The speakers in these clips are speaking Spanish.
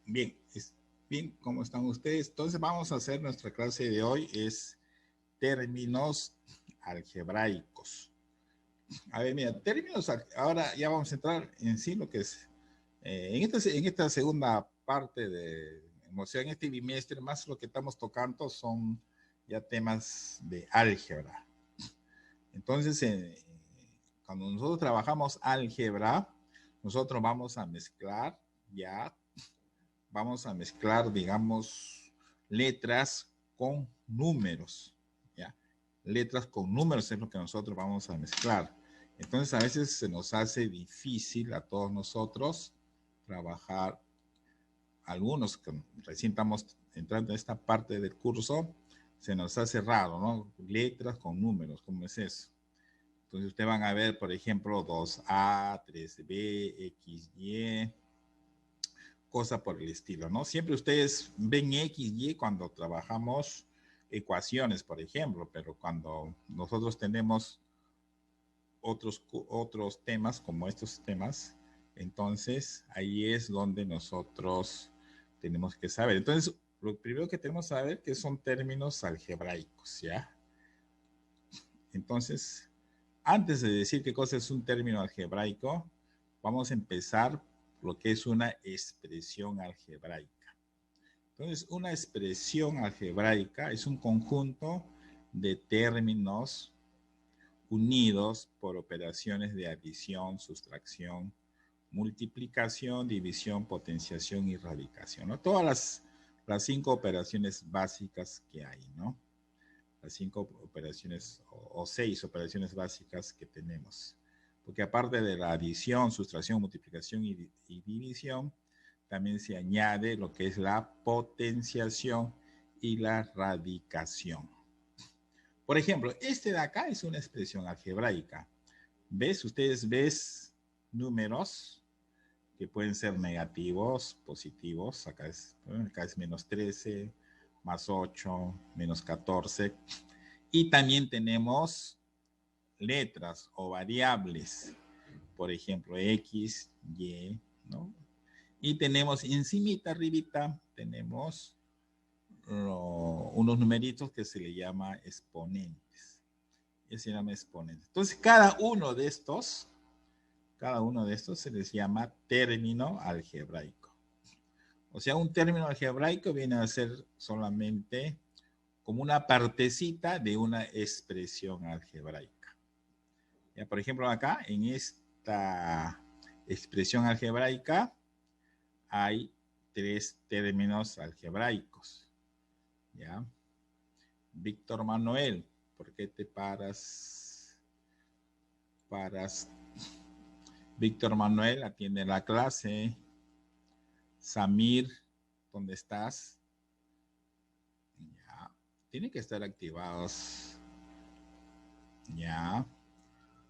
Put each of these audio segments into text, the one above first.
Bien, bien, ¿cómo están ustedes? Entonces vamos a hacer nuestra clase de hoy, es términos algebraicos. A ver, mira, ahora ya vamos a entrar en sí lo que es, en esta segunda parte o sea, en este bimestre, más lo que estamos tocando son ya temas de álgebra. Entonces, cuando nosotros trabajamos álgebra, nosotros vamos a mezclar, digamos, letras con números, ¿ya? Letras con números es lo que nosotros vamos a mezclar. Entonces, a veces se nos hace difícil a todos nosotros trabajar, algunos que recién estamos entrando en esta parte del curso, se nos hace raro, ¿no? Letras con números, ¿cómo es eso? Entonces, ustedes van a ver, por ejemplo, 2A, 3B, XY, cosa por el estilo, ¿no? Siempre ustedes ven X, Y cuando trabajamos ecuaciones, por ejemplo, pero cuando nosotros tenemos otros temas como estos temas, entonces ahí es donde nosotros tenemos que saber. Entonces, lo primero que tenemos que saber que son términos algebraicos, ¿ya? Entonces, antes de decir qué cosa es un término algebraico, vamos a empezar lo que es una expresión algebraica. Entonces, una expresión algebraica es un conjunto de términos unidos por operaciones de adición, sustracción, multiplicación, división, potenciación y radicación, ¿no? Todas las 5 operaciones básicas que hay, ¿no? Las 5 operaciones o 6 operaciones básicas que tenemos. Porque aparte de la adición, sustracción, multiplicación y división, también se añade lo que es la potenciación y la radicación. Por ejemplo, este de acá es una expresión algebraica. ¿Ves? Ustedes ves números que pueden ser negativos, positivos. Acá es menos 13, más 8, menos 14. Y también tenemos letras o variables. Por ejemplo, X, Y, ¿no? Y tenemos encimita, arribita, tenemos unos numeritos que se le llama exponentes. Se llama exponentes. Entonces, cada uno de estos se les llama término algebraico. O sea, un término algebraico viene a ser solamente como una partecita de una expresión algebraica. Ya, por ejemplo, acá en esta expresión algebraica hay 3 términos algebraicos. ¿Ya? Víctor Manuel, ¿por qué te paras? Víctor Manuel atiende la clase. Samir, ¿dónde estás? Ya. Tienen que estar activados. Ya.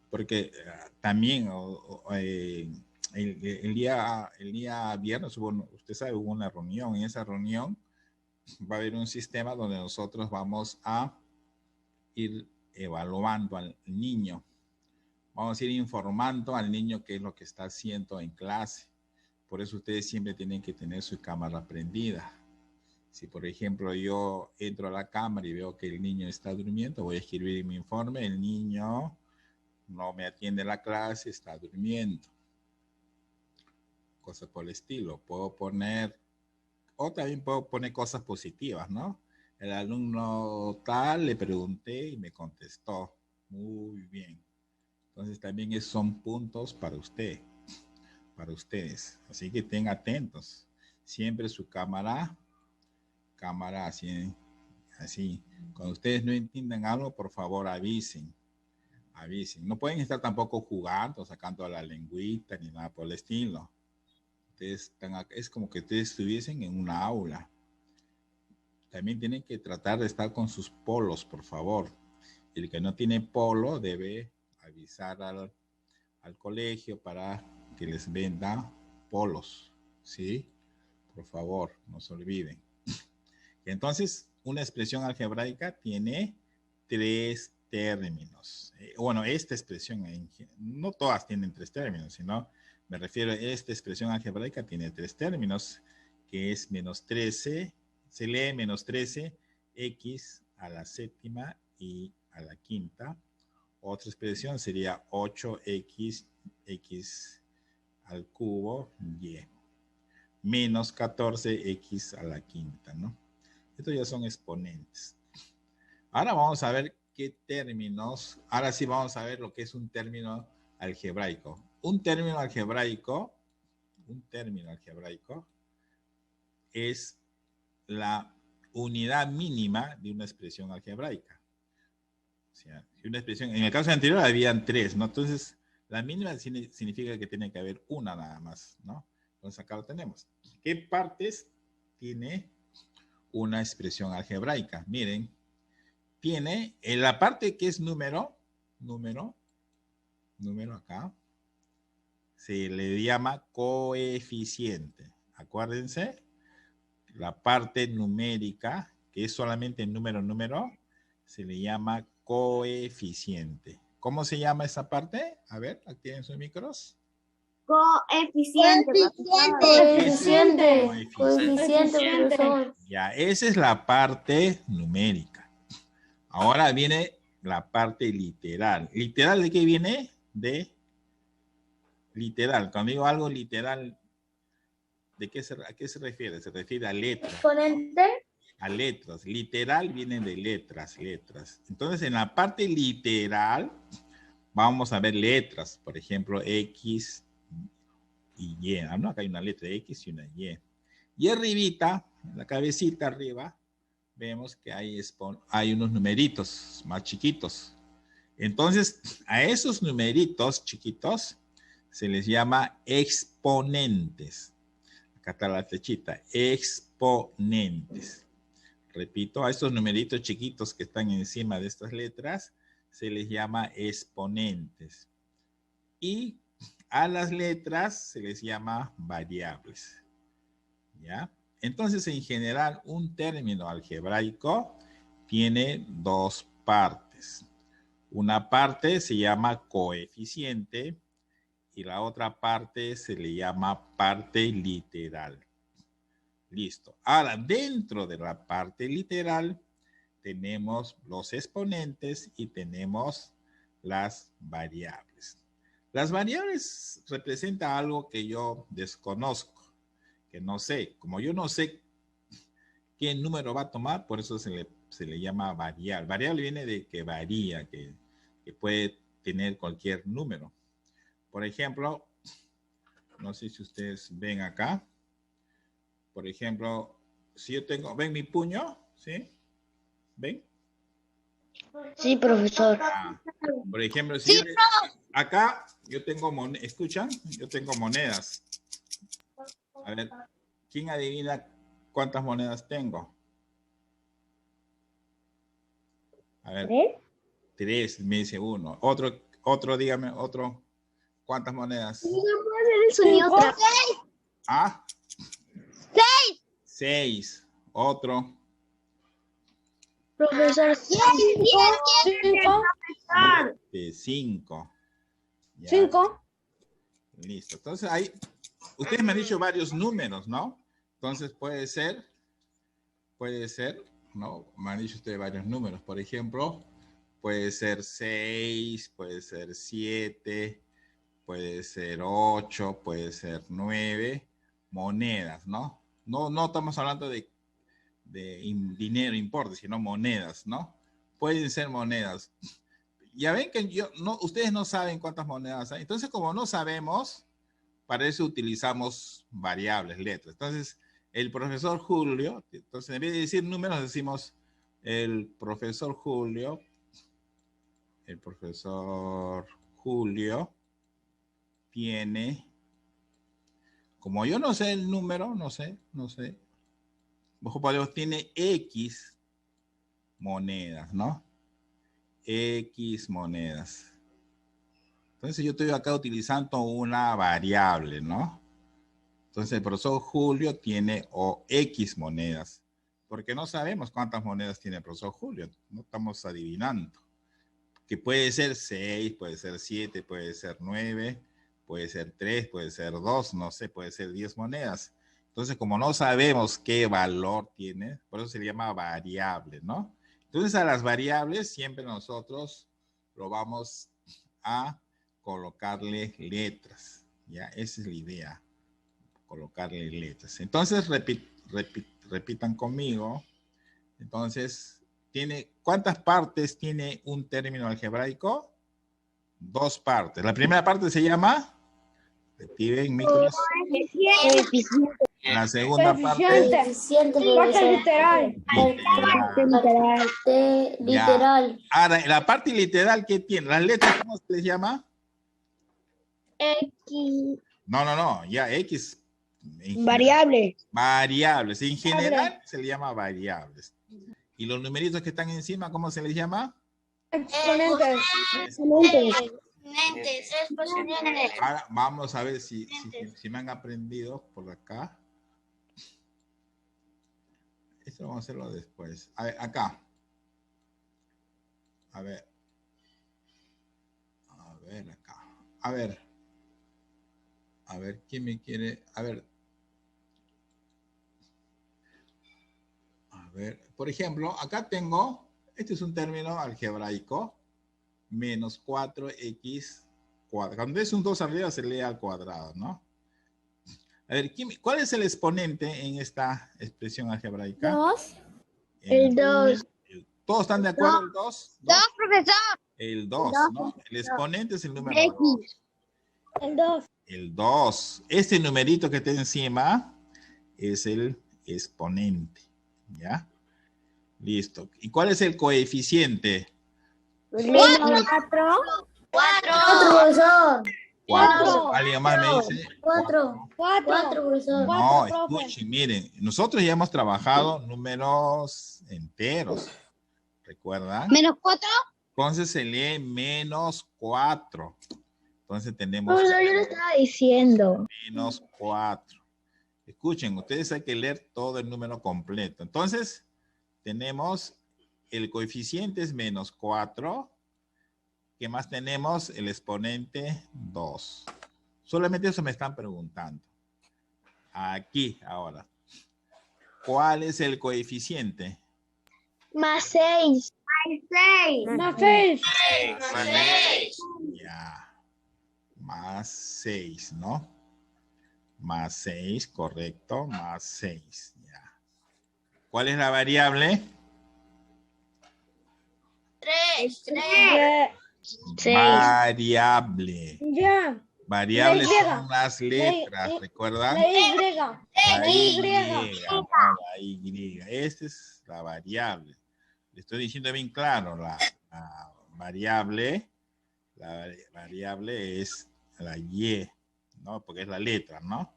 Porque también el día viernes usted sabe, hubo una reunión. En esa reunión va a haber un sistema donde nosotros vamos a ir evaluando al niño. Vamos a ir informando al niño qué es lo que está haciendo en clase. Por eso ustedes siempre tienen que tener su cámara prendida. Si, por ejemplo, yo entro a la cámara y veo que el niño está durmiendo, voy a escribir en mi informe: el niño no me atiende la clase, está durmiendo. Cosas por el estilo. O también puedo poner cosas positivas, ¿no? El alumno tal, le pregunté y me contestó. Muy bien. Entonces también son puntos para ustedes. Así que estén atentos. Siempre su cámara así. Cuando ustedes no entiendan algo, por favor avisen. No pueden estar tampoco jugando, sacando la lengüita ni nada por el estilo. Es como que ustedes estuviesen en una aula. También tienen que tratar de estar con sus polos, por favor. El que no tiene polo debe avisar al colegio para que les venda polos, ¿sí? Por favor, no se olviden. Entonces, una expresión algebraica tiene 3 términos. Bueno, esta expresión, no todas tienen 3 términos, sino me refiero a esta expresión algebraica tiene 3 términos, que es menos 13, se lee menos 13, x a la séptima y a la quinta. Otra expresión sería 8x, x al cubo, y. Menos 14x a la quinta, ¿no? Estos ya son exponentes. Ahora vamos a ver qué términos, ahora sí vamos a ver lo que es un término algebraico. Un término algebraico es la unidad mínima de una expresión algebraica. O sea, una expresión, en el caso anterior habían 3, ¿no? Entonces, la mínima significa que tiene que haber una nada más, ¿no? Entonces acá lo tenemos. ¿Qué partes tiene una expresión algebraica? Miren, tiene en la parte que es número acá, se le llama coeficiente. Acuérdense, la parte numérica, que es solamente número, se le llama coeficiente. ¿Cómo se llama esa parte? A ver, activen sus micros. Coeficiente. Profesor. Ya, esa es la parte numérica. Ahora viene la parte literal. ¿Literal de qué viene? De literal. Cuando digo algo literal, ¿a qué se refiere? Se refiere a letras. Exponente. A letras. Literal viene de letras. Entonces, en la parte literal, vamos a ver letras. Por ejemplo, X y Y. ¿No? Acá hay una letra X y una Y. Y arribita, en la cabecita arriba, vemos que hay unos numeritos más chiquitos. Entonces, a esos numeritos chiquitos se les llama exponentes. Acá está la flechita, exponentes. Repito, a estos numeritos chiquitos que están encima de estas letras se les llama exponentes. Y a las letras se les llama variables. ¿Ya? Entonces, en general, un término algebraico tiene dos partes. Una parte se llama coeficiente y la otra parte se le llama parte literal. Listo. Ahora, dentro de la parte literal tenemos los exponentes y tenemos las variables. Las variables representan algo que yo desconozco, que no sé. Como yo no sé qué número va a tomar, por eso se le llama variable. Variable viene de que varía, que puede tener cualquier número. Por ejemplo, no sé si ustedes ven acá. Por ejemplo, si yo tengo, ¿ven mi puño? ¿Sí? ¿Ven? Sí, profesor. Por ejemplo, si acá yo tengo monedas, ¿escuchan? Yo tengo monedas. A ver, ¿quién adivina cuántas monedas tengo? A ver. ¿Tres? Me dice uno. Otro, dígame, otro. ¿Cuántas monedas? No puedo hacer eso ni otra. ¿Ah? 6. 6. Otro. Profesor, 5. 5. Listo. Entonces ahí, ustedes me han dicho varios números, ¿no? Entonces puede ser, ¿no? Me han dicho ustedes varios números. Por ejemplo, puede ser 6, puede ser 7, puede ser 8, puede ser 9 monedas, ¿no? No estamos hablando de dinero, importe, sino monedas, ¿no? Pueden ser monedas. Ya ven que ustedes no saben cuántas monedas hay. Entonces, como no sabemos, para eso utilizamos variables, letras. Entonces, el profesor Julio, entonces en vez de decir números, decimos el profesor Julio tiene, como yo no sé el número, no sé, ojo, tiene X monedas, ¿no? X monedas. Entonces yo estoy acá utilizando una variable, ¿no? Entonces el profesor Julio tiene X monedas, porque no sabemos cuántas monedas tiene el profesor Julio, no estamos adivinando. Que puede ser 6, puede ser 7, puede ser 9, puede ser 3, puede ser 2, no sé, puede ser 10 monedas. Entonces, como no sabemos qué valor tiene, por eso se le llama variable, ¿no? Entonces, a las variables siempre nosotros lo vamos a colocarle letras, ¿ya? Esa es la idea, colocarle letras. Entonces, repitan conmigo. Entonces, ¿cuántas partes tiene un término algebraico? 2 partes. La primera parte se llama, activen micros. La segunda parte, Parte literal. literal. Ahora, la parte literal, ¿qué tiene? ¿Las letras cómo se les llama? X. No, ya X. Variable. Variables. En general se le llama variables. ¿Y los numeritos que están encima, cómo se les llama? Exponentes. Ahora vamos a ver si me han aprendido por acá. Esto vamos a hacerlo después. A ver, acá. A ver, acá. A ver, ¿quién me quiere? A ver, por ejemplo, acá tengo, este es un término algebraico, menos 4x cuadrado. Cuando es un 2 arriba se lee al cuadrado, ¿no? A ver, ¿cuál es el exponente en esta expresión algebraica? 2. El 2. ¿Todos están de acuerdo? ¿El 2? 2, profesor. El 2, ¿no? El exponente es el número X. 2. El 2. El 2. Este numerito que está encima es el exponente, ¿ya? Listo. ¿Y cuál es el coeficiente? 4. 4. ¿Alguien más me dice? 4, profesor. No, escuchen, miren, nosotros ya hemos trabajado números enteros, ¿recuerdan? ¿Menos 4? Entonces se lee menos 4. Entonces tenemos No, yo lo estaba diciendo. menos 4. Escuchen, ustedes hay que leer todo el número completo. Entonces tenemos el coeficiente es menos 4. ¿Qué más tenemos? El exponente 2. Solamente eso me están preguntando. Aquí, ahora. ¿Cuál es el coeficiente? Más 6. Más 6. Ya. Más 6, ¿no? Más 6, correcto. Más 6, ya. ¿Cuál es la variable? 3. Variable. Ya. Variables La Y. son las letras, ¿recuerdan? La Y. La Y. No, la Y. Esta es la variable. Le estoy diciendo bien claro, la variable es la Y, ¿no? Porque es la letra, ¿no?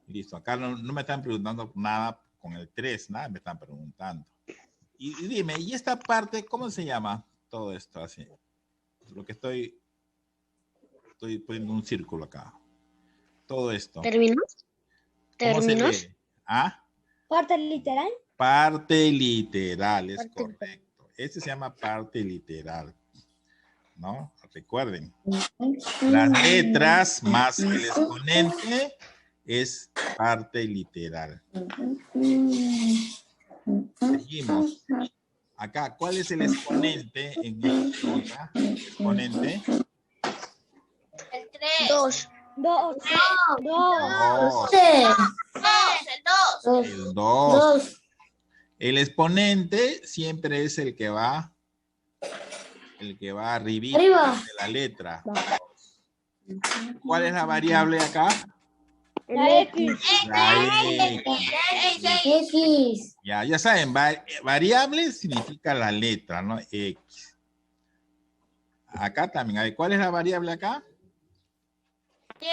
Listo, acá no me están preguntando nada con el 3, nada me están preguntando. Y dime, ¿y esta parte cómo se llama todo esto así? Lo que estoy poniendo un círculo acá. Todo esto. ¿Términos? ¿Cómo se lee? ¿Ah? ¿Parte literal? Parte literal, es correcto. Este se llama parte literal, ¿no? Recuerden. Las letras más el exponente es parte literal. Seguimos. Acá, ¿cuál es el exponente en esta figura? Exponente. El 3. 2. 2. El 2. El exponente siempre es el que va arribita de la letra. ¿Cuál es la variable acá? La X. La X. Ya saben, variable significa la letra, ¿no? X. Acá también. A ver, ¿cuál es la variable acá? La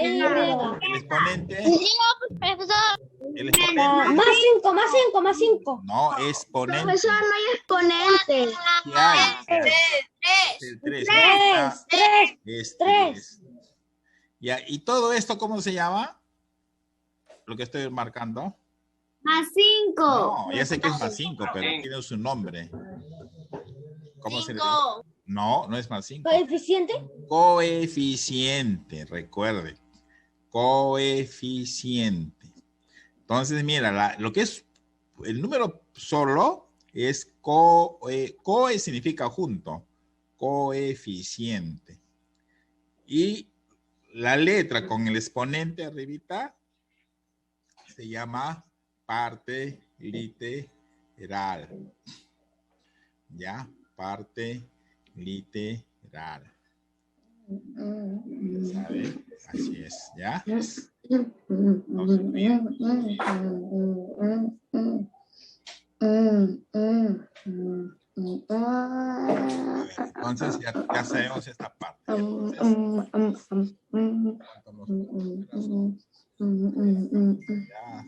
Y. El exponente. El exponente. Más 5. No, exponente. Profesor, no hay exponente. ¿Qué hay? El 3. Es 3. Ya, ¿y todo esto cómo se llama? Lo que estoy marcando. Más 5. No, ya sé que es más 5, pero tiene su nombre. ¿Cómo se le dice? No, no es más 5. ¿Coeficiente? Coeficiente, recuerde. coeficiente. Entonces, mira, lo que es el número solo es coe significa junto, coeficiente. Y la letra con el exponente arribita se llama parte literal. ¿Ya? Parte literal. ¿Sabe? Así es, ¿ya? Entonces, bien. Entonces ya sabemos esta parte. Ya,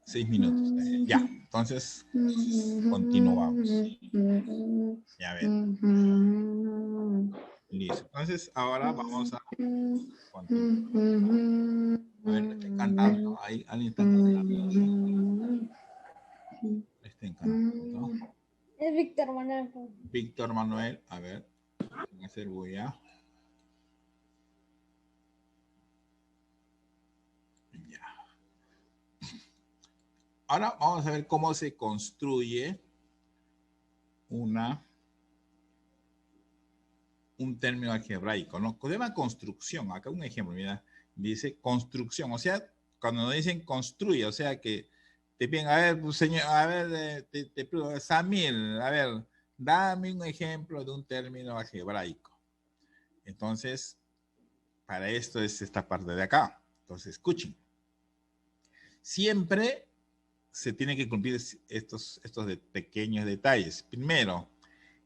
6 minutos. Ya, entonces continuamos. Ya ven. Listo. Entonces ahora vamos a continuar. A ver, estén cantando. Ahí alguien está cantando. Estén cantando. Es Víctor Manuel. Víctor Manuel, a ver, voy a hacer bulla. Ya. Ahora vamos a ver cómo se construye un término algebraico, ¿no? Se llama construcción. Acá un ejemplo, mira, dice construcción. O sea, cuando nos dicen construye, o sea que te piden, a ver, pues, señor, a ver, te pido, Samir, a ver, dame un ejemplo de un término algebraico. Entonces, para esto es esta parte de acá. Entonces, escuchen. Siempre se tienen que cumplir estos pequeños detalles. Primero,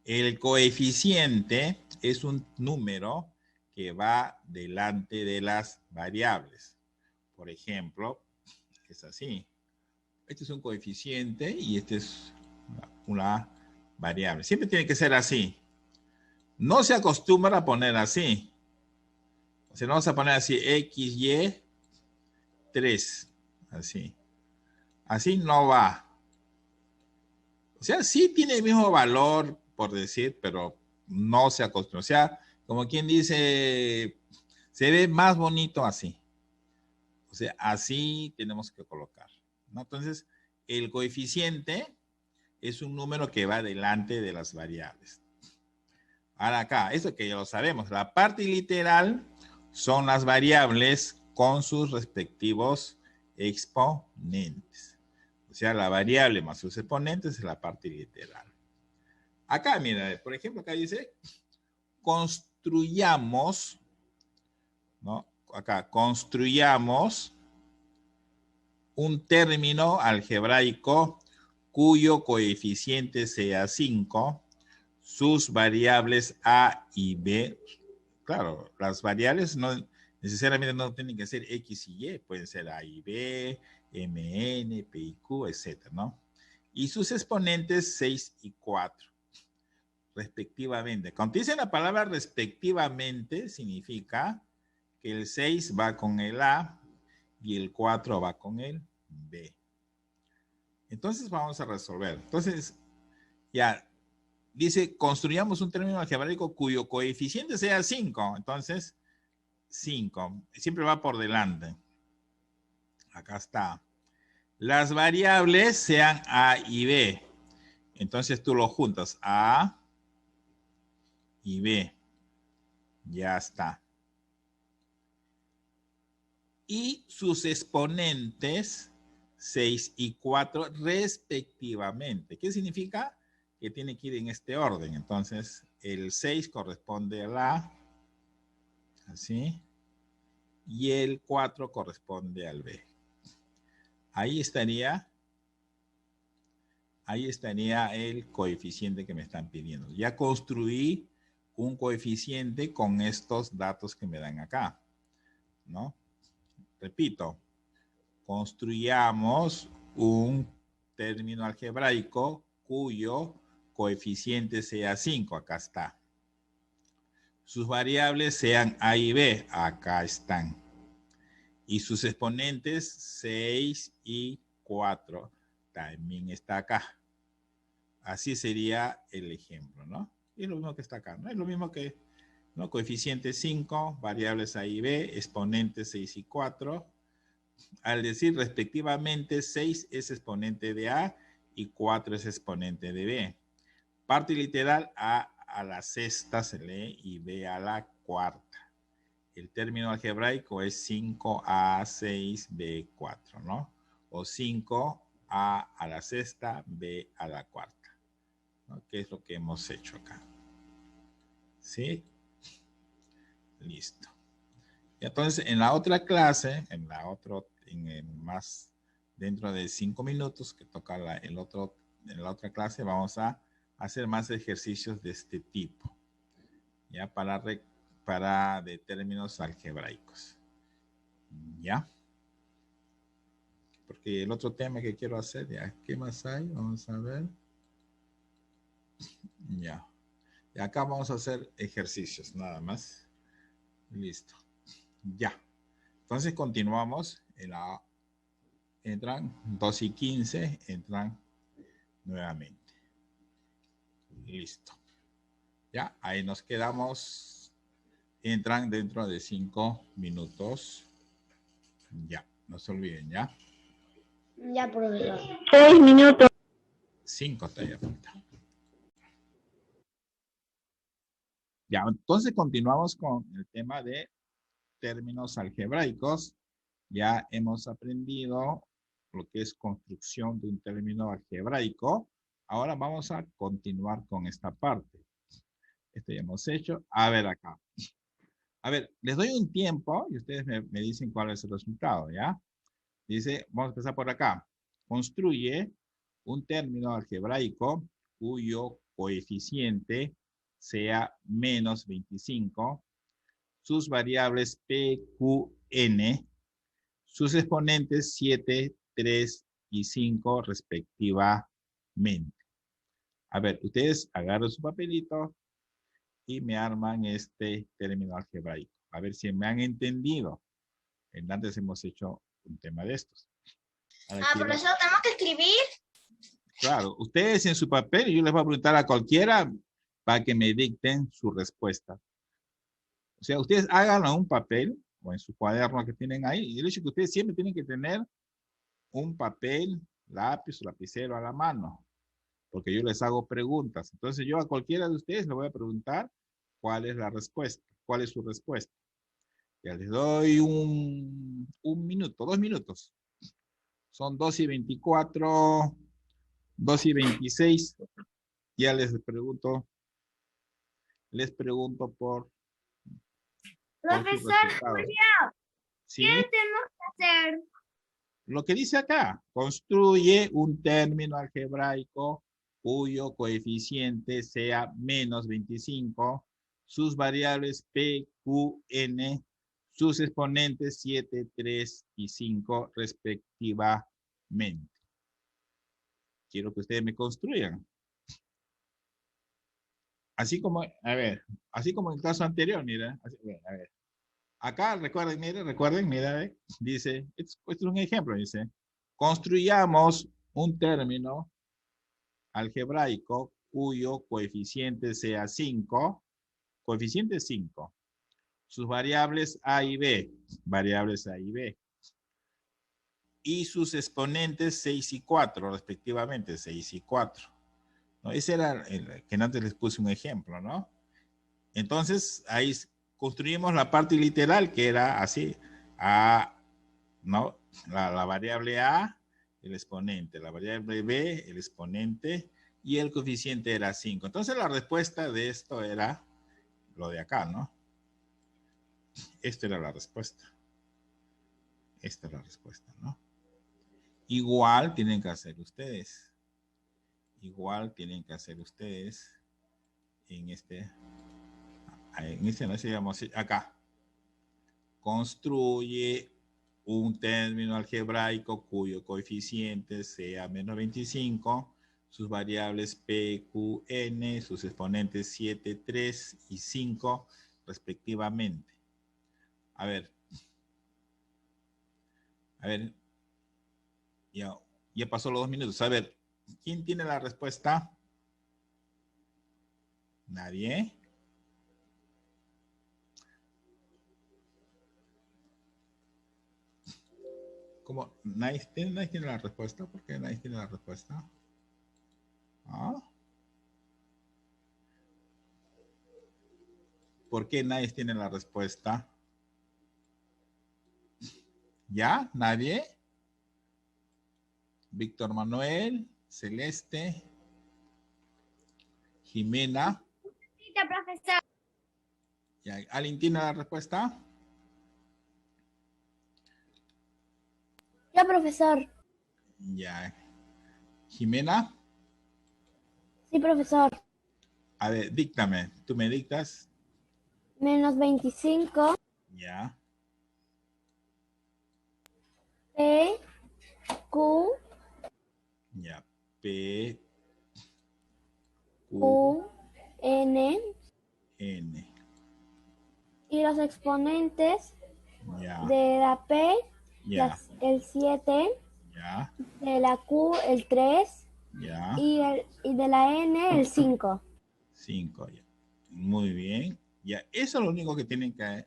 el coeficiente es un número que va delante de las variables. Por ejemplo, es así. Este es un coeficiente y este es una variable. Siempre tiene que ser así. No se acostumbra a poner así. O sea, no vamos a poner así x, y, 3. Así. Así no va. O sea, sí tiene el mismo valor, por decir, pero no se acostumbra. O sea, como quien dice, se ve más bonito así. O sea, así tenemos que colocar, ¿no? Entonces, el coeficiente es un número que va delante de las variables. Ahora acá, esto que ya lo sabemos, la parte literal son las variables con sus respectivos exponentes. O sea, la variable más sus exponentes es la parte literal. Acá, mira, por ejemplo, acá dice, construyamos, ¿no? Acá, construyamos un término algebraico cuyo coeficiente sea 5, sus variables a y b. Claro, las variables no necesariamente no tienen que ser x y y, pueden ser a y b, mn, p y q, etc., ¿no? Y sus exponentes 6 y 4, respectivamente. Cuando dice la palabra respectivamente, significa que el 6 va con el a y el 4 va con el b. Entonces vamos a resolver. Entonces, ya, dice, construyamos un término algebraico cuyo coeficiente sea 5. Entonces, 5. Siempre va por delante. Acá está. Las variables sean a y b. Entonces tú lo juntas. A y b. Ya está. Y sus exponentes 6 y 4 respectivamente. ¿Qué significa? Que tiene que ir en este orden. Entonces, el 6 corresponde a la, así, y el 4 corresponde al B. Ahí estaría el coeficiente que me están pidiendo. Ya construí un coeficiente con estos datos que me dan acá, ¿no? Repito, construyamos un término algebraico cuyo coeficiente sea 5. Acá está. Sus variables sean a y b. Acá están. Y sus exponentes 6 y 4. También está acá. Así sería el ejemplo, ¿no? Y es lo mismo que está acá, ¿no? Es lo mismo que ¿no? Coeficiente 5, variables A y B, exponentes 6 y 4. Al decir respectivamente 6 es exponente de A y 4 es exponente de B. Parte literal A a la sexta se lee y B a la cuarta. El término algebraico es 5A, 6B, 4, ¿no? O 5A a la sexta, B a la cuarta, ¿no? ¿Qué es lo que hemos hecho acá? ¿Sí? Listo. Y entonces, en la otra clase, más dentro de 5 minutos que toca en la otra clase, vamos a hacer más ejercicios de este tipo, ya para de términos algebraicos. ¿Ya? Porque el otro tema que quiero hacer, ya, ¿qué más hay? Vamos a ver. Ya. Y acá vamos a hacer ejercicios, nada más. Listo. Ya. Entonces continuamos. Entran 2 y 15, entran nuevamente. Listo. Ya, ahí nos quedamos. Entran dentro de 5 minutos. Ya, no se olviden, ¿ya? Ya, profesor. 6 minutos. 5 todavía falta. Ya, entonces continuamos con el tema de términos algebraicos. Ya hemos aprendido lo que es construcción de un término algebraico. Ahora vamos a continuar con esta parte. Esto ya hemos hecho. A ver acá. A ver, les doy un tiempo y ustedes me dicen cuál es el resultado, ¿ya? Dice, vamos a empezar por acá. Construye un término algebraico cuyo coeficiente sea menos 25, sus variables P, Q, N, sus exponentes 7, 3 y 5 respectivamente. A ver, ustedes agarran su papelito y me arman este término algebraico. A ver si me han entendido. Antes hemos hecho un tema de estos. Profesor, ¿tenemos que escribir? Claro, ustedes en su papel, yo les voy a preguntar a cualquiera para que me dicten su respuesta. O sea, ustedes háganlo en un papel o en su cuaderno que tienen ahí. Y el hecho que ustedes siempre tienen que tener un papel, lápiz o lapicero a la mano, porque yo les hago preguntas. Entonces yo a cualquiera de ustedes le voy a preguntar cuál es la respuesta, cuál es su respuesta. Ya les doy un minuto, 2 minutos. Son 2 y 24, 2 y 26. Ya les pregunto por Profesor Julio, ¿sí? ¿qué tenemos que hacer? Lo que dice acá, construye un término algebraico cuyo coeficiente sea menos 25, sus variables P, Q, N, sus exponentes 7, 3 y 5 respectivamente. Quiero que ustedes me construyan. Así como, a ver, así como en el caso anterior, mira, a ver. Acá, recuerden, mira, dice, esto es un ejemplo, dice, construyamos un término algebraico cuyo coeficiente sea 5, coeficiente 5, sus variables A y B, y sus exponentes 6 y 4, respectivamente, 6 y 4. ¿No? Ese era el que antes les puse un ejemplo, ¿no? Entonces, ahí construimos la parte literal que era así, A, ¿no? La variable A, el exponente, la variable B, el exponente, y el coeficiente era 5. Entonces la respuesta de esto era lo de acá, ¿no? Esta era la respuesta. Esta es la respuesta, ¿no? Igual tienen que hacer ustedes. Igual tienen que hacer ustedes en este no sé, digamos, acá. Construye un término algebraico cuyo coeficiente sea menos 25, sus variables P, Q, N, sus exponentes 7, 3 y 5 respectivamente. A ver, ya pasó los 2 minutos. A ver, ¿quién tiene la respuesta? ¿Nadie? ¿Cómo? ¿Nadie tiene la respuesta? ¿Por qué nadie tiene la respuesta? ¿Ah? ¿Por qué nadie tiene la respuesta? ¿Ya? ¿Nadie? Víctor Manuel, Celeste, Jimena. Sí, profesor. ¿Ya? ¿Alguien tiene la respuesta? Ya, profesor. Ya. Jimena. Sí, profesor. A ver, díctame. ¿Tú me dictas? Menos 25. Ya. P, Q, Ya. P, Q, U, N. N. Y los exponentes Ya. de la P, Ya. el 7. Ya. De la Q, el 3. Ya. Y de la N, el 5. 5. Ya. Muy bien. Ya. Eso es lo único que tienen que...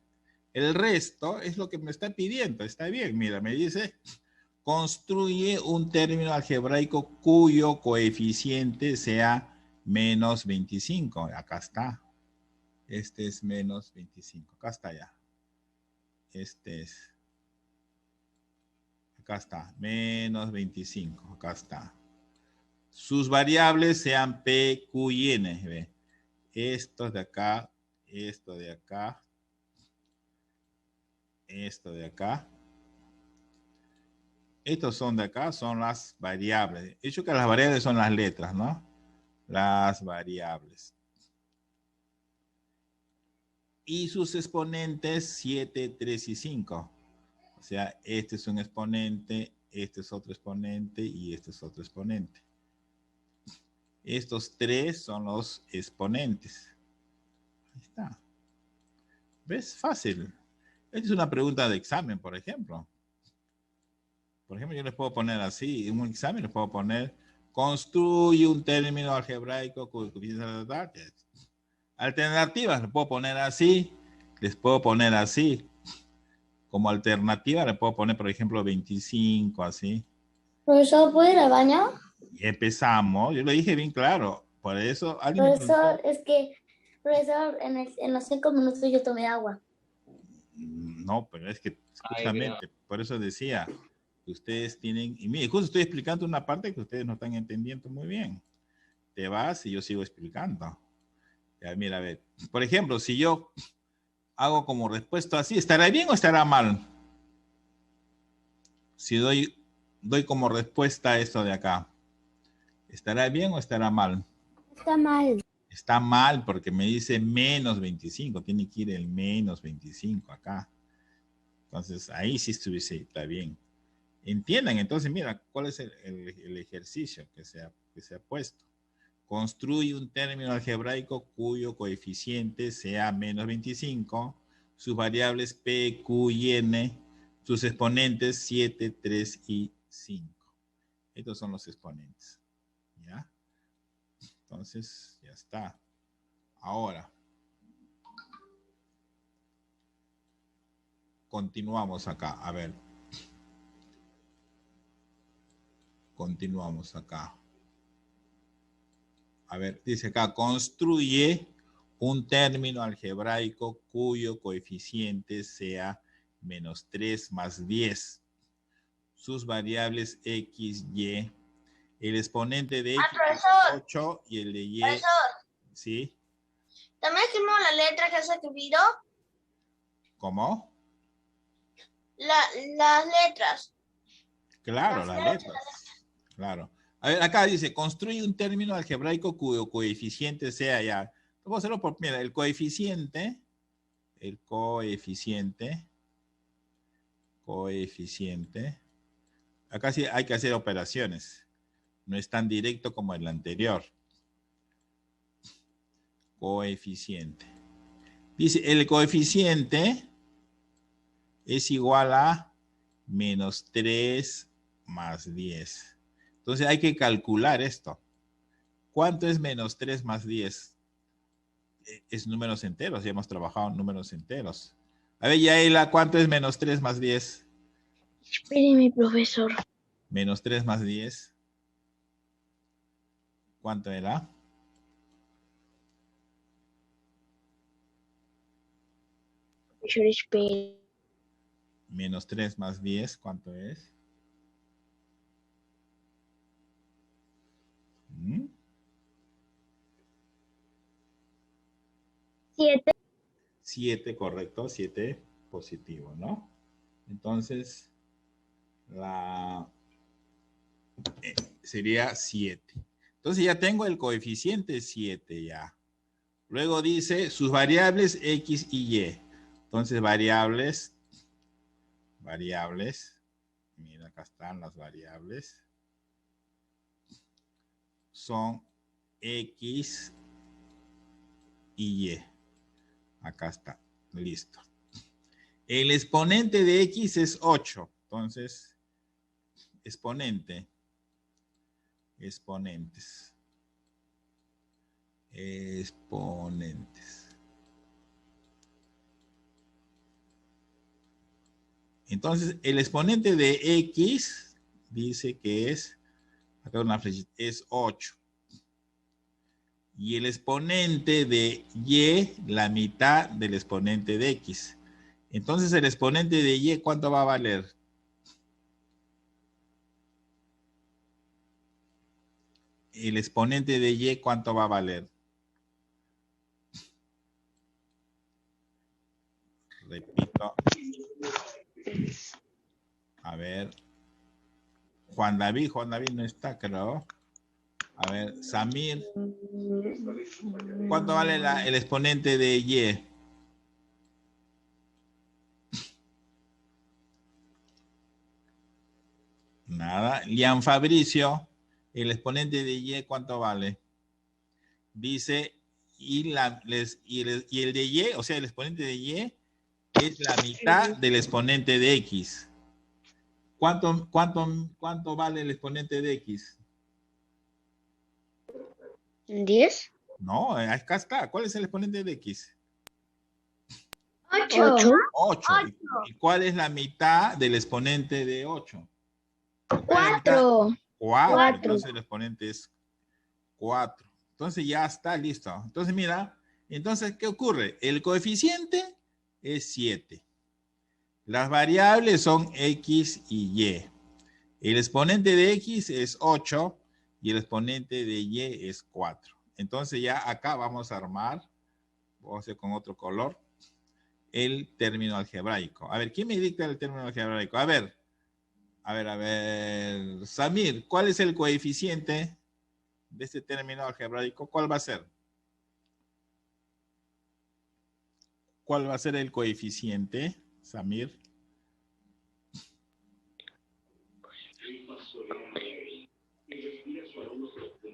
El resto es lo que me está pidiendo. Está bien. Mira, me dice... Construye un término algebraico cuyo coeficiente sea menos 25. Acá está. Este es menos 25. Acá está ya. Este es. Acá está. Menos 25. Acá está. Sus variables sean P, Q y N. ¿Ve? Estos de acá. Esto de acá. Esto de acá. Estos son de acá, son las variables. He dicho que las variables son las letras, ¿no? Las variables. Y sus exponentes 7, 3 y 5. O sea, este es un exponente, este es otro exponente y este es otro exponente. Estos tres son los exponentes. Ahí está. ¿Ves? Fácil. Esta es una pregunta de examen, por ejemplo. Por ejemplo, yo les puedo poner así, en un examen les puedo poner, construye un término algebraico cuyo coeficiente de la alternativas, les puedo poner así, les puedo poner así. Como alternativa le puedo poner, por ejemplo, 25, así. ¿Profesor, puede ir al baño? Y empezamos, yo lo dije bien claro. Por eso, alguien me Profesor, preguntó. es que, profesor, en los 5 minutos yo tomé agua. No, pero es que justamente, por eso decía, que ustedes tienen, y mire, justo estoy explicando una parte que ustedes no están entendiendo muy bien. Te vas y yo sigo explicando. Ya, mira, a ver, por ejemplo, si yo hago como respuesta así, ¿estará bien o estará mal? Si doy como respuesta a esto de acá, ¿estará bien o estará mal? Está mal. Está mal porque me dice menos 25, tiene que ir el menos 25 acá. Entonces, ahí sí está bien. Entiendan, entonces, mira, ¿cuál es el ejercicio que se ha puesto? Construye un término algebraico cuyo coeficiente sea menos 25, sus variables P, Q y N, sus exponentes 7, 3 y 5. Estos son los exponentes. ¿Ya? Entonces, ya está. Ahora, continuamos acá. A ver. Continuamos acá. A ver, dice acá, construye un término algebraico cuyo coeficiente sea menos 3 más 10. Sus variables X, Y. El exponente de X es 8 y el de Y. Profesor. ¿Sí? ¿También escribimos la letra que has escrito? ¿Cómo? Las letras. Claro, las letras. Claro. A ver, acá dice, construye un término algebraico cuyo coeficiente sea ya. Vamos a hacerlo por, mira, el coeficiente, acá sí hay que hacer operaciones. No es tan directo como el anterior. Coeficiente. Dice, el coeficiente es igual a menos 3 más 10. Entonces hay que calcular esto. ¿Cuánto es menos 3 más 10? Es números enteros, ya hemos trabajado en números enteros. A ver, Yaela, ¿cuánto es menos 3 más 10? Espéreme, profesor. Menos 3 más 10. ¿Cuánto era? Profesor, espere. Menos 3 más 10, ¿cuánto es? ¿Mm? 7. 7, correcto, 7 positivo, ¿no? Entonces, sería 7. Entonces ya tengo el coeficiente 7 ya. Luego dice sus variables X y Y. Entonces, variables, mira, acá están las variables. Son X y Y. Acá está, listo. El exponente de X es 8. Entonces, exponentes. Entonces, el exponente de X dice que es, acá una flechita, es 8. Y el exponente de Y, la mitad del exponente de X. Entonces, el exponente de Y, ¿cuánto va a valer? El exponente de Y, ¿cuánto va a valer? Repito. A ver. Juan David no está, creo. A ver, Samir. ¿Cuánto vale el exponente de Y? Nada. Lian Fabricio, el exponente de Y, ¿cuánto vale? Dice, y el de Y, o sea, el exponente de Y es la mitad del exponente de X. ¿Cuánto vale el exponente de X? 10. No, acá está. ¿Cuál es el exponente de X? 8. 8. ¿Y cuál es la mitad del exponente de 8? 4. 4. Entonces el exponente es 4. Entonces ya está listo. Entonces mira, entonces ¿qué ocurre? El coeficiente es 7. Las variables son X y Y. El exponente de X es 8 y el exponente de Y es 4. Entonces ya acá vamos a armar, vamos a hacer con otro color, el término algebraico. A ver, ¿quién me dicta el término algebraico? A ver. Samir, ¿cuál es el coeficiente de este término algebraico? ¿Cuál va a ser? ¿Cuál va a ser el coeficiente, Samir?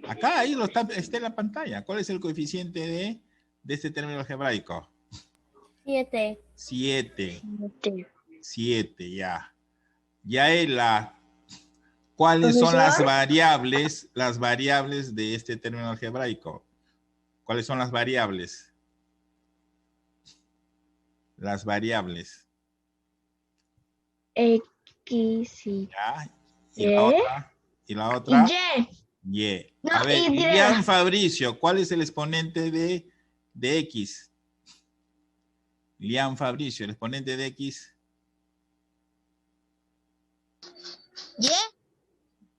Acá, ahí está en la pantalla. ¿Cuál es el coeficiente de este término algebraico? 7. 7, ya. Yaela, ¿cuáles son las variables de este término algebraico? ¿Cuáles son las variables? Las variables. X y ¿Ya? ¿Y la otra? ¿Y la otra? Y. No, a ver, Y. Ilian Fabricio, ¿cuál es el exponente de X? Ilian Fabricio, el exponente de X. ¿Y?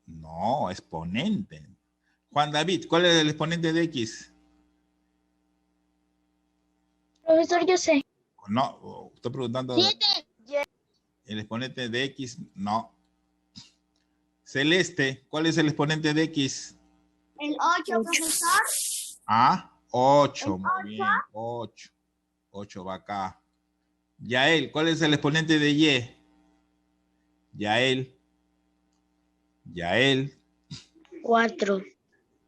No, exponente. Juan David, ¿cuál es el exponente de X? Profesor, yo sé. No, estoy preguntando. 7. El exponente de X, no. Celeste, ¿cuál es el exponente de X? El 8, profesor. Ah, 8, muy bien, 8. 8 va acá. Yael, ¿cuál es el exponente de Y? Yael. 4.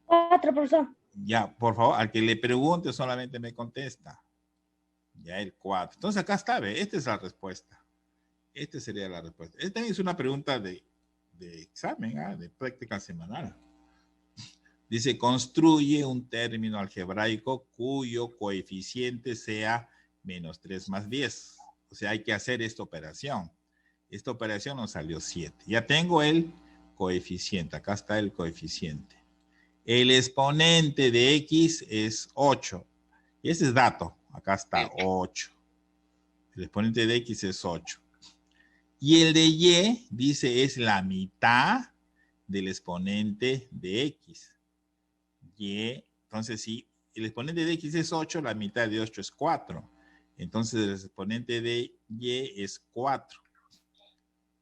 4, profesor. Ya, por favor, al que le pregunte solamente me contesta. Yael, 4. Entonces acá está, ¿ve? Esta es la respuesta. Esta sería la respuesta. Esta también es una pregunta de examen, de práctica semanal. Dice, construye un término algebraico cuyo coeficiente sea menos 3 más 10. O sea, hay que hacer esta operación. Esta operación nos salió 7. Ya tengo el coeficiente. Acá está el coeficiente. El exponente de X es 8. Y ese es dato. Acá está 8. El exponente de X es 8. Y el de Y, dice, es la mitad del exponente de X. Y, entonces, si el exponente de X es 8, la mitad de 8 es 4. Entonces, el exponente de Y es 4.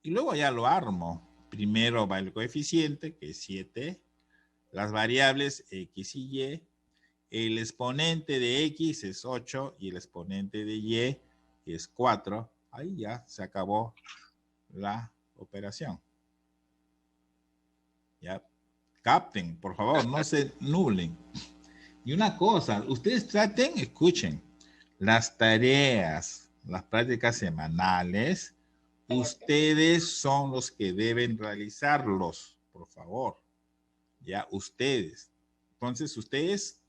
Y luego ya lo armo. Primero va el coeficiente, que es 7. Las variables X y Y. El exponente de X es 8 y el exponente de Y es 4. Ahí ya se acabó la operación. Ya. Capten, por favor, no se nublen. Y una cosa, ustedes traten, escuchen, las tareas, las prácticas semanales, ustedes son los que deben realizarlos, por favor. Ya, ustedes. Entonces, ustedes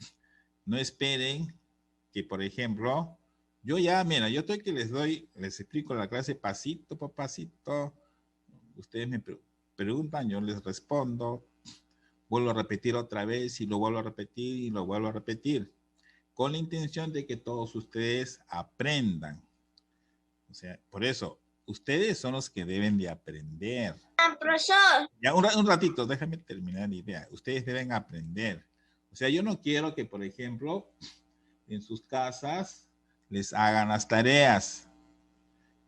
no esperen que, por ejemplo, yo ya, mira, yo estoy que les explico la clase pasito por pasito. Ustedes me preguntan, yo les respondo. Vuelvo a repetir otra vez y lo vuelvo a repetir y lo vuelvo a repetir. Con la intención de que todos ustedes aprendan. O sea, por eso, ustedes son los que deben de aprender. Profesor. Ya, un ratito, déjame terminar la idea. Ustedes deben aprender. O sea, yo no quiero que, por ejemplo, en sus casas les hagan las tareas,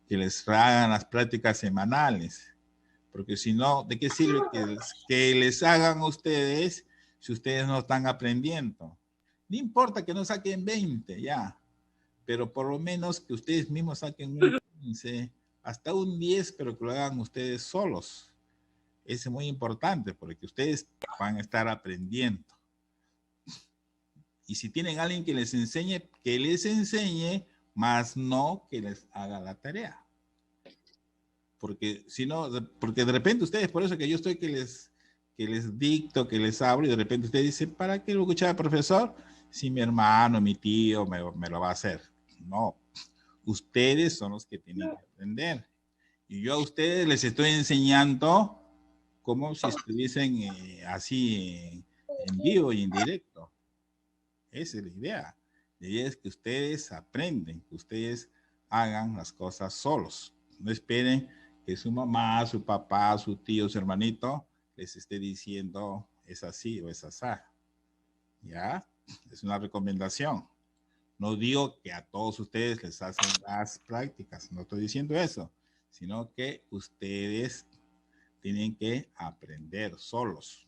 que les hagan las prácticas semanales. Porque si no, ¿de qué sirve que les hagan ustedes si ustedes no están aprendiendo? No importa que no saquen 20, ya. Pero por lo menos que ustedes mismos saquen un 15, hasta un 10, pero que lo hagan ustedes solos. Eso es muy importante porque ustedes van a estar aprendiendo. Y si tienen a alguien que les enseñe, más no que les haga la tarea. Porque si no, porque de repente ustedes, por eso que yo estoy que les dicto, que les hablo, y de repente ustedes dicen, ¿para qué lo escuchaba el profesor? Si mi hermano, mi tío me lo va a hacer. No, ustedes son los que tienen que aprender. Y yo a ustedes les estoy enseñando como si estuviesen así en vivo y en directo. Esa es la idea. La idea es que ustedes aprenden, que ustedes hagan las cosas solos. No esperen que su mamá, su papá, su tío, su hermanito les esté diciendo es así o es así. ¿Ya? Es una recomendación. No digo que a todos ustedes les hacen las prácticas, no estoy diciendo eso, sino que ustedes tienen que aprender solos.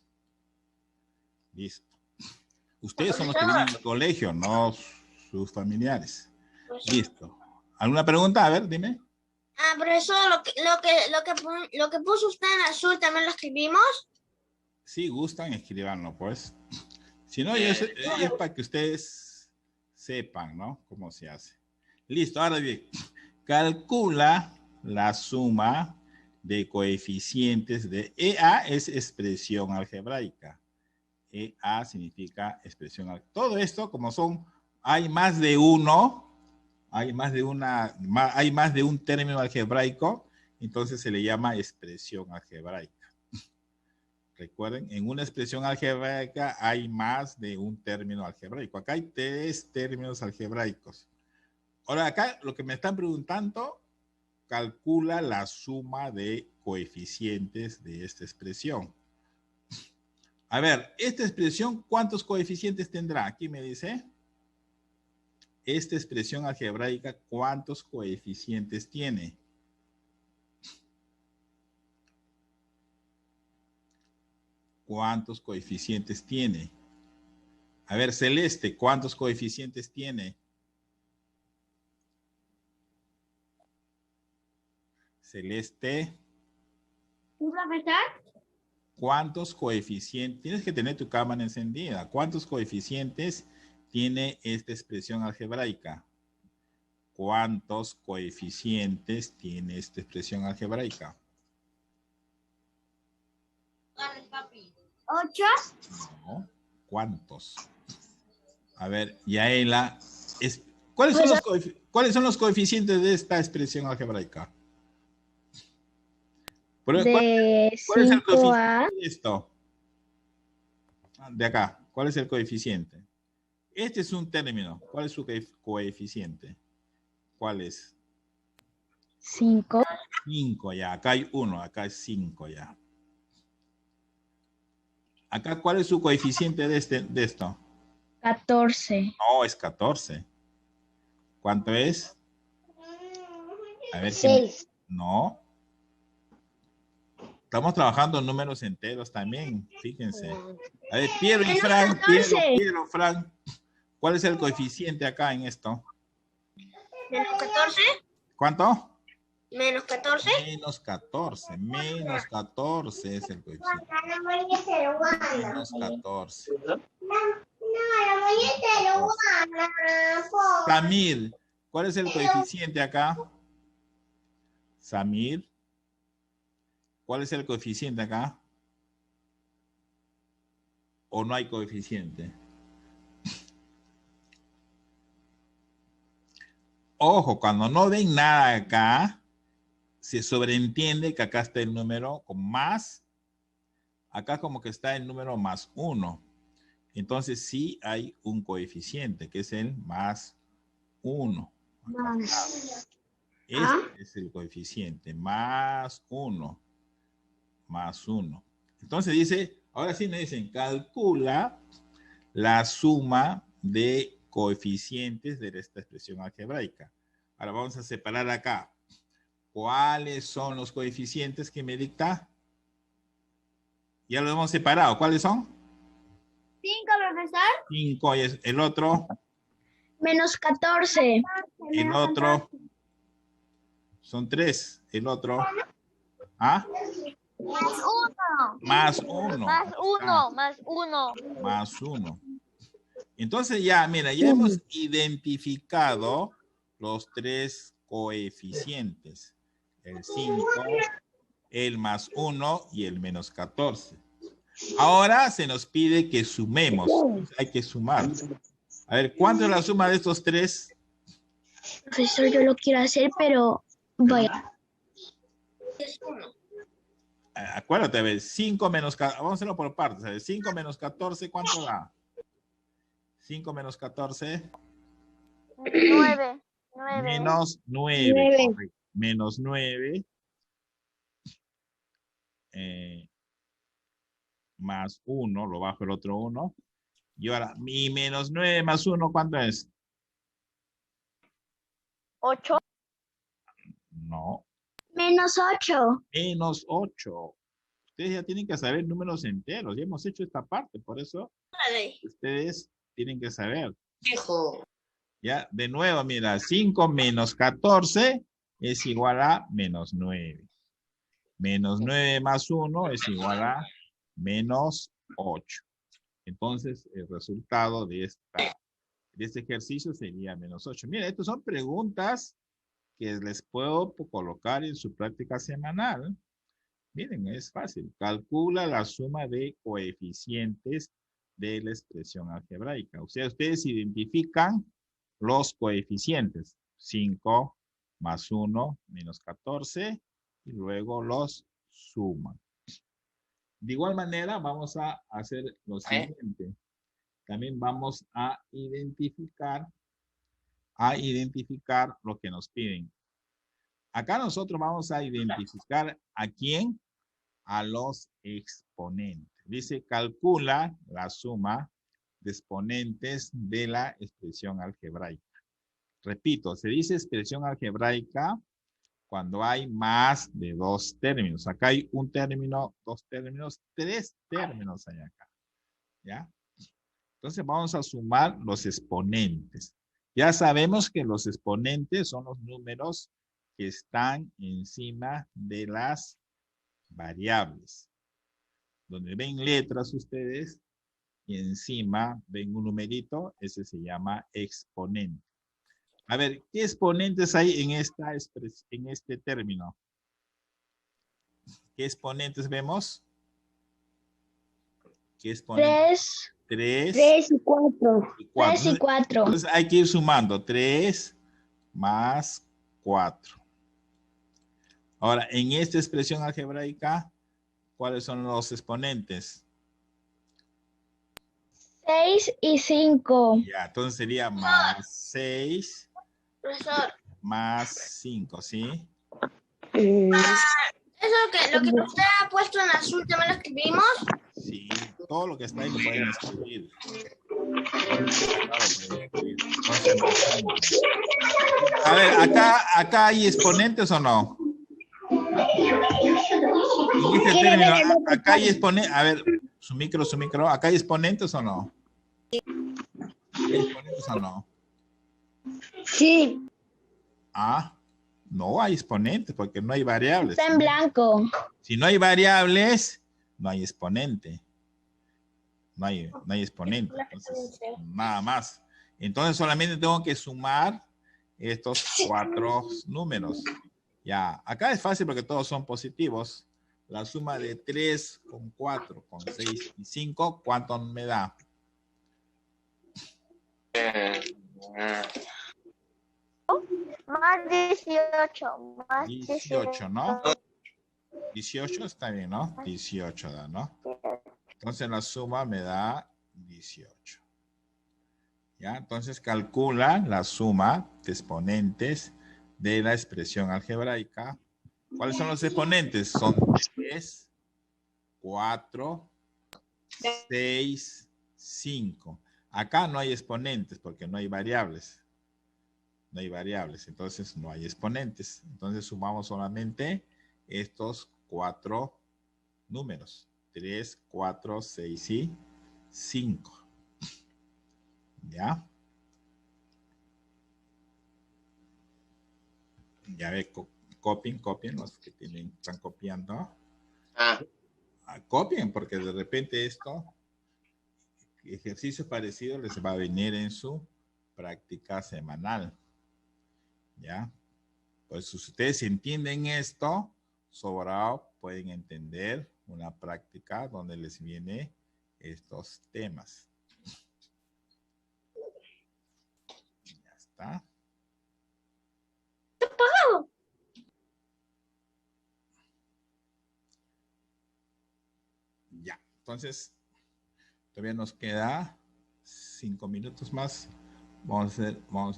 Listo. Ustedes son los que vienen al colegio, no sus familiares. Listo. ¿Alguna pregunta? A ver, dime. Profesor, lo que puso usted en azul, ¿también lo escribimos? Si gustan, escríbanlo, pues. Si no, es para que ustedes sepan, ¿no? Cómo se hace. Listo, ahora bien. Calcula la suma de coeficientes de EA, es expresión algebraica. EA significa expresión algebraica. Todo esto, como hay más de uno, hay más de un término algebraico, entonces se le llama expresión algebraica. Recuerden, en una expresión algebraica hay más de un término algebraico. Acá hay 3 términos algebraicos. Ahora, acá lo que me están preguntando, calcula la suma de coeficientes de esta expresión. A ver, esta expresión, ¿cuántos coeficientes tendrá? Aquí me dice. Esta expresión algebraica, ¿cuántos coeficientes tiene? ¿Cuántos coeficientes tiene? A ver, Celeste, ¿cuántos coeficientes tiene? Celeste. ¿Cuántos coeficientes? Tienes que tener tu cámara encendida. ¿Cuántos coeficientes tiene esta expresión algebraica? ¿Cuántos coeficientes tiene esta expresión algebraica? 8. No. ¿Cuántos? A ver, Yaela, ¿cuáles son los coeficientes de esta expresión algebraica? ¿Cuál, De cuál es el 5 a... coeficiente de esto? De acá, ¿cuál es el coeficiente? Este es un término. ¿Cuál es su coeficiente? ¿Cuál es? 5. 5 ya. Acá hay 1, acá es 5 ya. Acá, ¿cuál es su coeficiente de esto? 14. No, es 14. ¿Cuánto es? A ver. 6. No. Estamos trabajando en números enteros también. Fíjense. A ver, Piero y Fran. Piero, Fran. ¿Cuál es el coeficiente acá en esto? Menos 14. ¿Cuánto? Menos 14. Menos 14. Menos 14 es el coeficiente. Menos 14. Samir, ¿cuál es el coeficiente acá? Samir, ¿cuál es el coeficiente acá? ¿O no hay coeficiente? Ojo, cuando no ven nada acá, se sobreentiende que acá está el número con más. Acá como que está el número más 1. Entonces sí hay un coeficiente, que es el más 1. Este es el coeficiente, más 1. Más 1. Entonces dice, ahora sí me dicen, calcula la suma de coeficientes de esta expresión algebraica. Ahora vamos a separar acá. ¿Cuáles son los coeficientes que me dicta? Ya lo hemos separado. ¿Cuáles son? 5, profesor. 5 y el otro. Menos 14. El otro. Son 3. El otro. ¿Ah? Más más 1. 1. Más 1. Más 1. Más 1. Entonces ya, mira, ya hemos identificado los 3 coeficientes. El 5, el más 1 y el menos 14. Ahora se nos pide que sumemos. Hay que sumar. A ver, ¿cuánto es la suma de estos 3? Profesor, yo lo quiero hacer, pero voy a... Es 1. Acuérdate, a ver, 5 menos 14, vamos a hacerlo por partes. A ver, 5 menos 14, ¿cuánto da? 5 menos 14. 9. Menos 9. Menos 9. Más 1, lo bajo el otro 1. Y ahora, mi menos 9 más 1, ¿cuánto es? 8. No. Menos 8. Menos 8. Ustedes ya tienen que saber números enteros. Ya hemos hecho esta parte, por eso ustedes tienen que saber. Hijo. Ya, de nuevo, mira, 5 menos 14 es igual a menos 9. Menos 9 más 1 es igual a menos 8. Entonces, el resultado de este ejercicio sería menos 8. Mira, estas son preguntas que les puedo colocar en su práctica semanal. Miren, es fácil. Calcula la suma de coeficientes de la expresión algebraica. O sea, ustedes identifican los coeficientes. 5 más 1 menos 14 y luego los suman. De igual manera, vamos a hacer lo siguiente. También vamos a identificar lo que nos piden. Acá nosotros vamos a identificar a quién, a los exponentes. Dice, calcula la suma de exponentes de la expresión algebraica. Repito, se dice expresión algebraica cuando hay más de 2 términos. Acá hay un término, 2 términos, 3 términos hay acá. ¿Ya? Entonces vamos a sumar los exponentes. Ya sabemos que los exponentes son los números que están encima de las variables. Donde ven letras ustedes y encima ven un numerito, ese se llama exponente. A ver, ¿qué exponentes hay en este término? ¿Qué exponentes vemos? ¿Qué exponentes? 3 y 4. 3 y 4. Entonces hay que ir sumando. 3 más 4. Ahora, en esta expresión algebraica, ¿cuáles son los exponentes? 6 y 5. Ya, entonces sería más 6 Profesor, más 5, ¿sí? eso lo que usted ha puesto en azul, ¿también lo escribimos? Sí, todo lo que está ahí lo pueden escribir. Entonces, más 5. A ver, ¿acá hay exponentes o no? En este término, acá hay exponentes. A ver, su micro, ¿acá hay exponentes o no? ¿Hay exponentes o no? Sí. Ah, no hay exponentes porque no hay variables. Está en blanco. Si no hay variables, no hay exponente. No hay exponente. Entonces, nada más. Entonces solamente tengo que sumar estos 4 números. Ya, acá es fácil porque todos son positivos. La suma de 3 con 4, con 6 y 5, ¿cuánto me da? Más 18. Más 18, ¿no? 18 está bien, ¿no? 18 da, ¿no? Entonces la suma me da 18. ¿Ya? Entonces calcula la suma de exponentes de la expresión algebraica. ¿Cuáles son los exponentes? Son 3, 4, 6, 5. Acá no hay exponentes porque no hay variables. No hay variables, entonces no hay exponentes. Entonces sumamos solamente estos 4 números. 3, 4, 6 y 5. ¿Ya? Ya ve, copien los que están copiando. Copien, porque de repente esto, ejercicio parecido les va a venir en su práctica semanal. ¿Ya? Pues si ustedes entienden esto, sobrado pueden entender una práctica donde les viene estos temas. Ya está. Ya, entonces todavía nos queda 5 minutos más. Vamos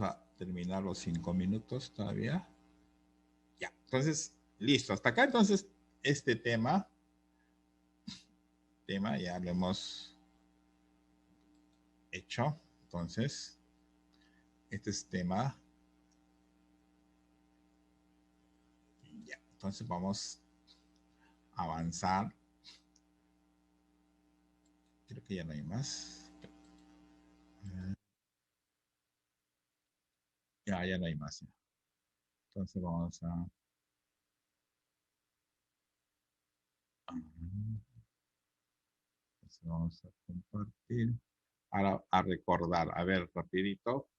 a terminar los 5 minutos todavía. Ya, entonces, listo. Hasta acá, entonces, este tema ya lo hemos hecho. Entonces, este es tema. Ya, entonces vamos a avanzar. Creo que ya no hay más. Ya no hay más. Ya. Entonces vamos a... Entonces vamos a compartir. Ahora a recordar. A ver, rapidito.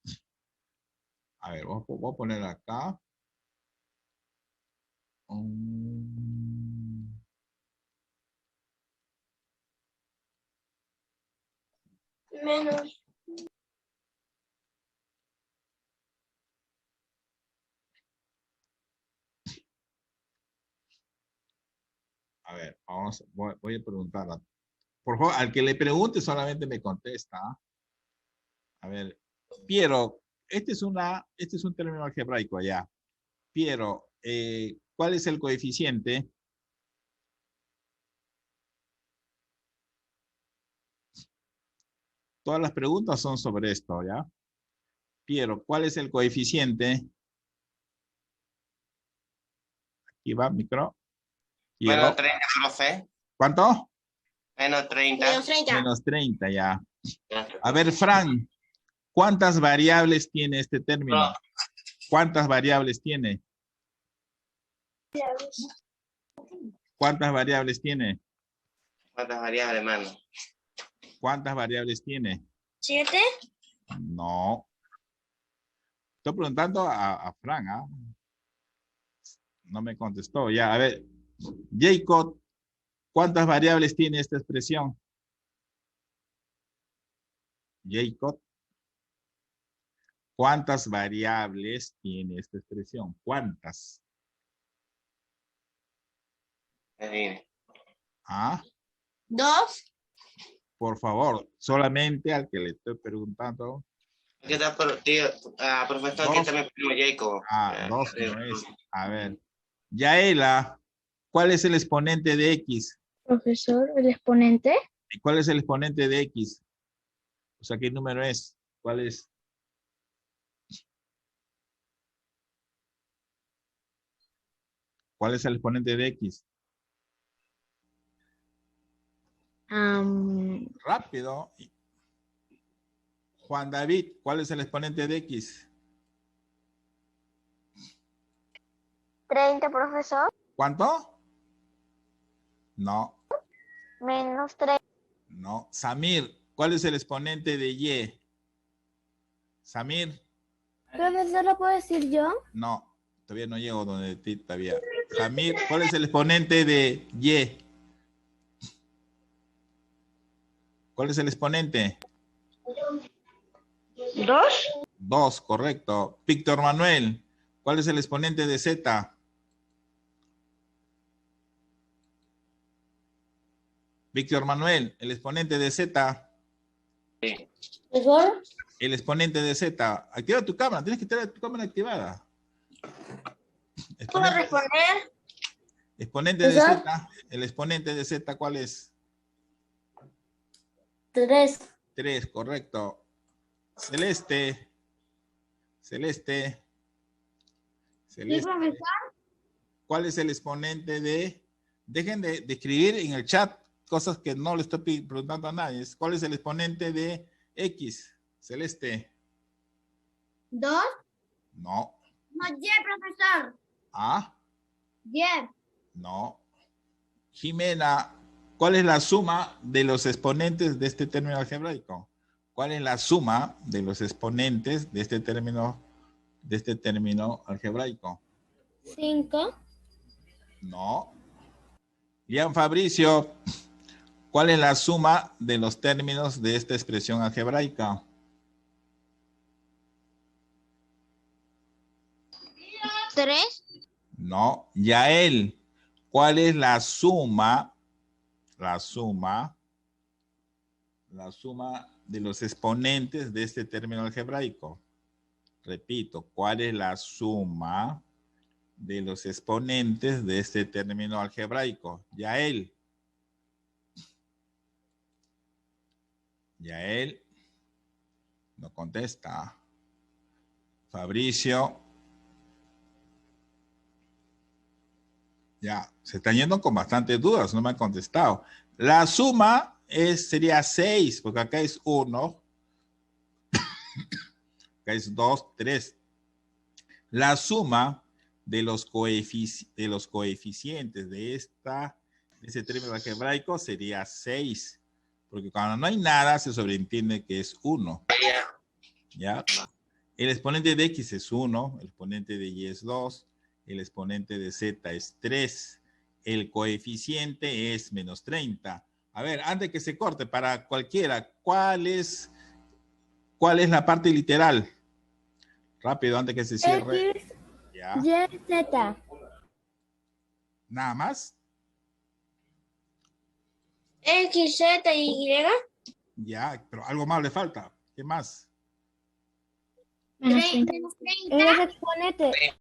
A ver, voy a poner acá. Menos. A ver, voy a preguntar. Por favor, al que le pregunte solamente me contesta. A ver, Piero, este es un término algebraico allá. Piero, ¿cuál es el coeficiente? Todas las preguntas son sobre esto, ¿ya? Piero, ¿cuál es el coeficiente? Aquí va, micro. Piero. Menos 30, profe. ¿Cuánto? Menos 30. Menos 30. Menos 30, ya. A ver, Fran, ¿cuántas variables tiene este término? No. ¿Cuántas variables tiene? ¿Cuántas variables tiene? ¿Cuántas variables, hermano? ¿Cuántas variables tiene? 7. No. Estoy preguntando a Fran, ¿ah? No me contestó. Ya, a ver. Jacob, ¿cuántas variables tiene esta expresión? Jacob, ¿cuántas variables tiene esta expresión? ¿Cuántas? Adivine. Ah, 2. por favor, solamente al que le estoy preguntando. Aquí está, tío, profesor, aquí Dos. está mi primo Jacob. Dos no es. A ver. Yaela, ¿cuál es el exponente de X? Profesor, el exponente. ¿Y cuál es el exponente de X? O sea, ¿qué número es? ¿Cuál es? ¿Cuál es el exponente de X? Rápido. Juan David, ¿cuál es el exponente de X? 30, profesor. ¿Cuánto? No, Menos 3. no. Samir, ¿cuál es el exponente de Y? Samir, Profesor, ¿lo puedo decir yo? no, todavía no llego donde ti todavía. Samir, ¿cuál es el exponente de Y? ¿Cuál es el exponente? 2. 2, correcto. Víctor Manuel, ¿cuál es el exponente de Z? Víctor Manuel, el exponente de Z. Sí. Profesor. El exponente de Z. Activa tu cámara, tienes que tener tu cámara activada. ¿Puedo responder? Exponente de ¿Profesor? Z. El exponente de Z, ¿cuál es? 3. 3, correcto. Celeste. Celeste. Celeste. ¿Cuál es el exponente de? Dejen de escribir en el chat cosas que no le estoy preguntando a nadie. ¿Cuál es el exponente de X? Celeste. 2. No. No, Y, profesor. ¿Ah? Y. No. Jimena, ¿cuál es la suma de los exponentes de este término algebraico? ¿Cuál es la suma de los exponentes de este término algebraico? 5. No. Ian Fabricio, ¿cuál es la suma de los términos de esta expresión algebraica? 3. No. Yael, ¿cuál es la suma de los exponentes de este término algebraico? Repito, ¿cuál es la suma de los exponentes de este término algebraico? Yael. Yael no contesta. Fabricio. Ya, se están yendo con bastantes dudas, no me han contestado. La suma sería 6, porque acá es 1. Acá es 2, 3. La suma de los coeficientes de ese término algebraico sería 6. Porque cuando no hay nada, se sobreentiende que es 1. ¿Ya? El exponente de X es 1, el exponente de Y es 2, el exponente de Z es 3, el coeficiente es menos 30. A ver, antes que se corte, para cualquiera, ¿cuál es la parte literal? Rápido, antes que se cierre. X, Ya. Y, Z. ¿Nada más? X, Z, Y. Ya, pero algo más le falta. ¿Qué más? Menos 30. 30. En los exponentes.